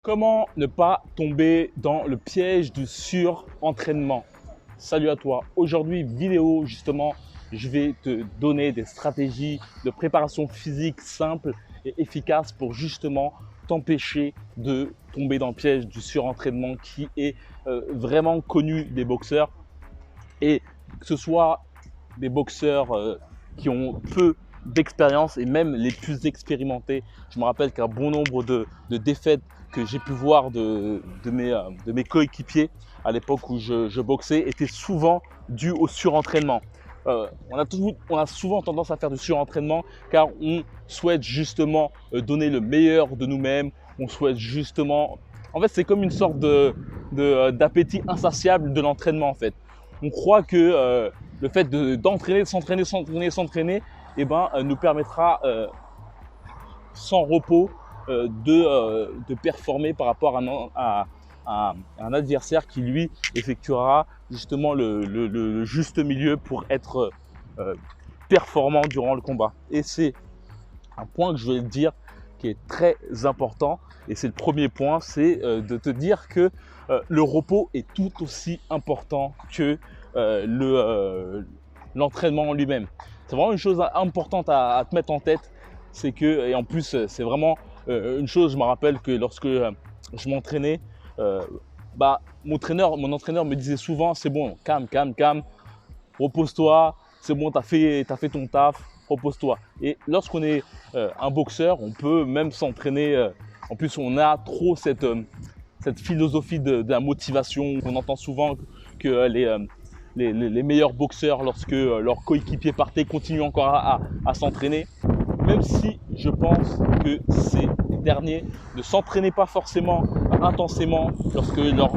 Comment ne pas tomber dans le piège du surentraînement? Salut à toi. Aujourd'hui, vidéo justement, je vais te donner des stratégies de préparation physique simples et efficaces pour justement t'empêcher de tomber dans le piège du surentraînement qui est vraiment connu des boxeurs. Et que ce soit des boxeurs qui ont peu d'expérience et même les plus expérimentés. Je me rappelle qu'un bon nombre de défaites que j'ai pu voir de mes coéquipiers à l'époque où je boxais étaient souvent dues au surentraînement. On a souvent tendance à faire du surentraînement car on souhaite justement donner le meilleur de nous-mêmes. On souhaite justement… En fait, c'est comme une sorte d'appétit insatiable de l'entraînement en fait. On croit que le fait d'entraîner, s'entraîner, nous permettra sans repos de performer par rapport à un adversaire qui lui effectuera justement le juste milieu pour être performant durant le combat. Et c'est un point que je vais te dire qui est très important et c'est le premier point, c'est de te dire que le repos est tout aussi important que l'entraînement en lui-même. C'est vraiment une chose importante à te mettre en tête, c'est que, et en plus c'est vraiment une chose, je me rappelle que lorsque je m'entraînais, mon entraîneur me disait souvent, c'est bon, calme, repose-toi, c'est bon, t'as fait ton taf, repose-toi. Et lorsqu'on est un boxeur, on peut même s'entraîner, en plus on a trop cette philosophie de la motivation. On entend souvent que les meilleurs boxeurs, lorsque leurs coéquipiers partaient, continuent encore à s'entraîner. Même si je pense que ces derniers ne s'entraînaient pas forcément intensément lorsque leurs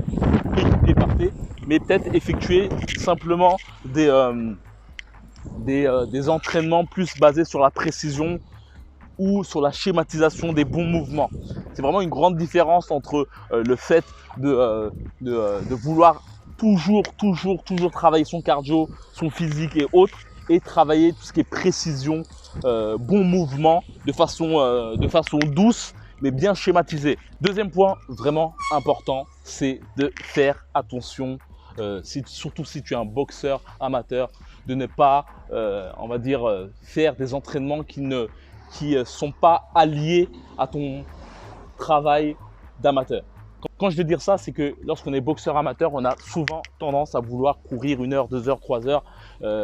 coéquipiers partaient, mais peut-être effectuer simplement des entraînements plus basés sur la précision ou sur la schématisation des bons mouvements. C'est vraiment une grande différence entre le fait de vouloir toujours travailler son cardio, son physique et autres, et travailler tout ce qui est précision, bon mouvement, de façon douce, mais bien schématisée. Deuxième point vraiment important, c'est de faire attention, surtout si tu es un boxeur amateur, de ne pas, faire des entraînements qui ne sont pas alliés à ton travail d'amateur. Quand je veux dire ça, c'est que lorsqu'on est boxeur amateur, on a souvent tendance à vouloir courir 1 heure, 2 heures, 3 heures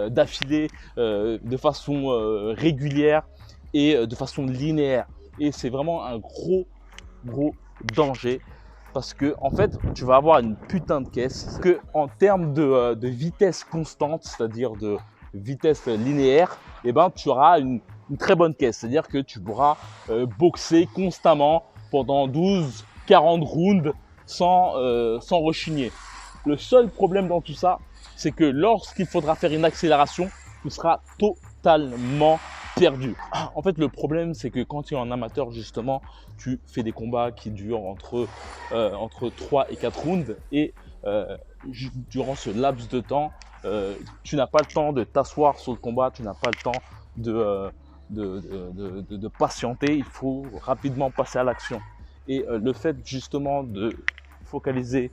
d'affilée de façon régulière et de façon linéaire. Et c'est vraiment un gros danger parce que en fait, tu vas avoir une putain de caisse que en termes de vitesse constante, c'est-à-dire de vitesse linéaire, tu auras une très bonne caisse. C'est-à-dire que tu pourras boxer constamment pendant 12-40 rounds sans rechigner. Le seul problème dans tout ça, c'est que lorsqu'il faudra faire une accélération, tu seras totalement perdu. En fait, le problème, c'est que quand tu es en amateur, justement, tu fais des combats qui durent entre 3 et 4 rounds et durant ce laps de temps, tu n'as pas le temps de t'asseoir sur le combat, tu n'as pas le temps de patienter, il faut rapidement passer à l'action. Et le fait justement de focaliser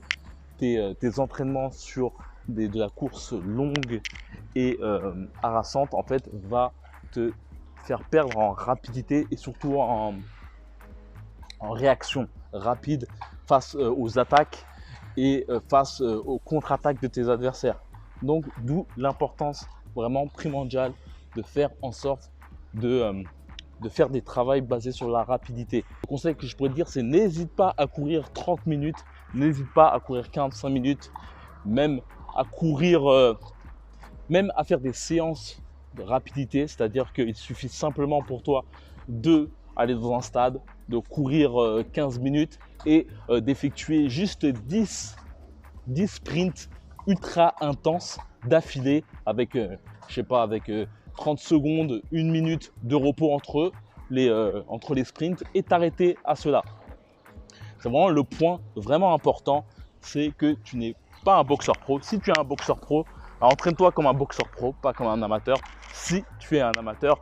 tes entraînements sur de la course longue et harassante, en fait, va te faire perdre en rapidité et surtout en réaction rapide face aux attaques et face aux contre-attaques de tes adversaires. Donc, d'où l'importance vraiment primordiale de faire en sorte de faire des travaux basés sur la rapidité. Le conseil que je pourrais te dire, c'est n'hésite pas à courir 30 minutes, n'hésite pas à courir 45 minutes, même à courir, même à faire des séances de rapidité, c'est-à-dire qu'il suffit simplement pour toi d'aller dans un stade, de courir 15 minutes et d'effectuer juste 10 sprints ultra intenses d'affilée avec, 30 secondes, 1 minute de repos entre les sprints et t'arrêter à cela. C'est vraiment le point vraiment important, c'est que tu n'es pas un boxeur pro. Si tu es un boxeur pro, entraîne-toi comme un boxeur pro, pas comme un amateur. Si tu es un amateur,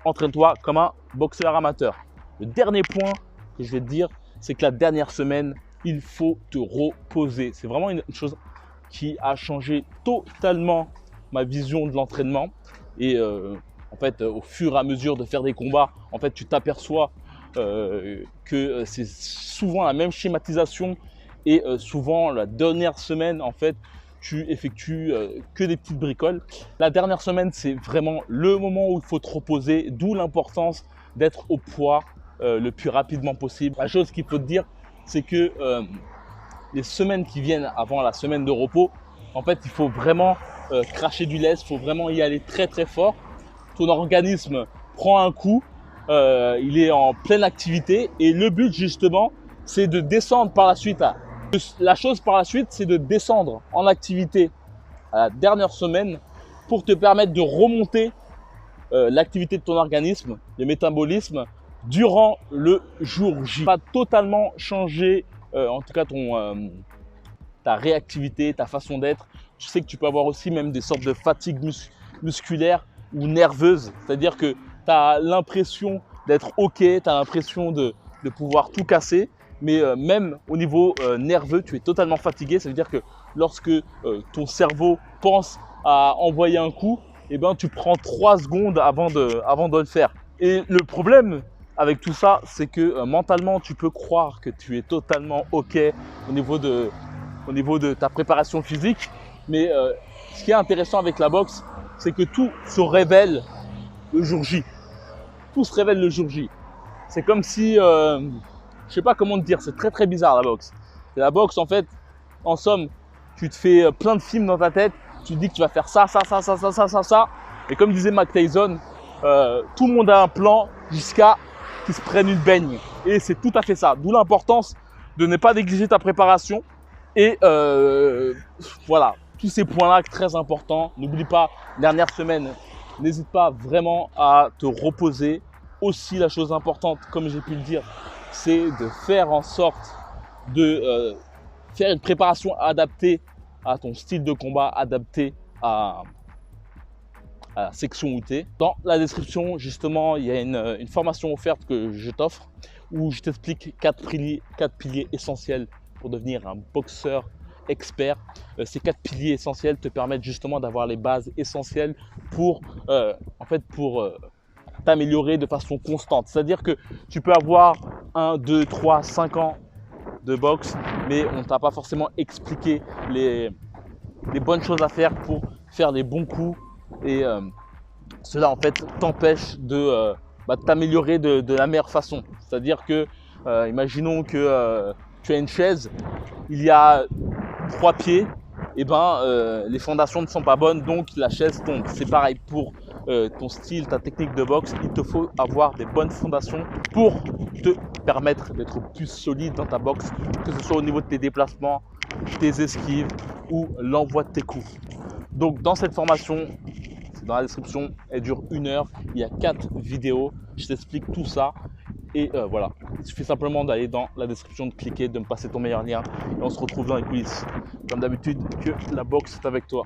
entraîne-toi comme un boxeur amateur. Le dernier point que je vais te dire, c'est que la dernière semaine, il faut te reposer. C'est vraiment une chose qui a changé totalement ma vision de l'entraînement. Et en fait, au fur et à mesure de faire des combats, en fait, tu t'aperçois que c'est souvent la même schématisation et souvent la dernière semaine, en fait, tu effectues que des petites bricoles. La dernière semaine, c'est vraiment le moment où il faut te reposer, d'où l'importance d'être au poids le plus rapidement possible. La chose qu'il faut te dire, c'est que les semaines qui viennent avant la semaine de repos, en fait, il faut vraiment cracher du lest, il faut vraiment y aller très très fort. Ton organisme prend un coup, il est en pleine activité et le but justement, c'est de descendre par la suite. La chose par la suite, c'est de descendre en activité à la dernière semaine pour te permettre de remonter l'activité de ton organisme, le métabolisme, durant le jour J. Pas totalement changer, en tout cas ta réactivité, ta façon d'être. Je sais que tu peux avoir aussi même des sortes de fatigue musculaire ou nerveuse, c'est-à-dire que tu as l'impression d'être OK, tu as l'impression de pouvoir tout casser, mais même au niveau nerveux, tu es totalement fatigué. Ça veut dire que lorsque ton cerveau pense à envoyer un coup, eh ben, tu prends 3 secondes avant de le faire. Et le problème avec tout ça, c'est que mentalement, tu peux croire que tu es totalement OK au niveau de ta préparation physique, mais ce qui est intéressant avec la boxe, c'est que tout se révèle le jour J. Tout se révèle le jour J. C'est comme si, je sais pas comment te dire, c'est très très bizarre la boxe. La boxe, en fait, en somme, tu te fais plein de films dans ta tête, tu te dis que tu vas faire ça. Et comme disait Mike Tyson, tout le monde a un plan jusqu'à qu'ils se prennent une baigne. Et c'est tout à fait ça. D'où l'importance de ne pas négliger ta préparation. Et voilà, tous ces points-là très importants. N'oublie pas, dernière semaine, n'hésite pas vraiment à te reposer. Aussi, la chose importante, comme j'ai pu le dire, c'est de faire en sorte de faire une préparation adaptée à ton style de combat, adaptée à la section où tu es. Dans la description, justement, il y a une formation offerte que je t'offre où je t'explique 4 piliers essentiels pour devenir un boxeur expert. Ces 4 piliers essentiels te permettent justement d'avoir les bases essentielles pour t'améliorer de façon constante. C'est-à-dire que tu peux avoir 1, 2, 3, 5 ans de boxe, mais on ne t'a pas forcément expliqué les bonnes choses à faire pour faire les bons coups. Et cela en fait t'empêche de t'améliorer de la meilleure façon. C'est-à-dire que, imaginons que tu as une chaise, il y a 3 pieds, et les fondations ne sont pas bonnes, donc la chaise tombe. C'est pareil pour ton style, ta technique de boxe. Il te faut avoir des bonnes fondations pour te permettre d'être plus solide dans ta boxe, que ce soit au niveau de tes déplacements, tes esquives ou l'envoi de tes coups. Donc dans cette formation, c'est dans la description, elle dure 1 heure, il y a 4 vidéos, je t'explique tout ça. Et voilà, il suffit simplement d'aller dans la description, de cliquer, de me passer ton meilleur lien et on se retrouve dans les coulisses. Comme d'habitude, que la boxe est avec toi.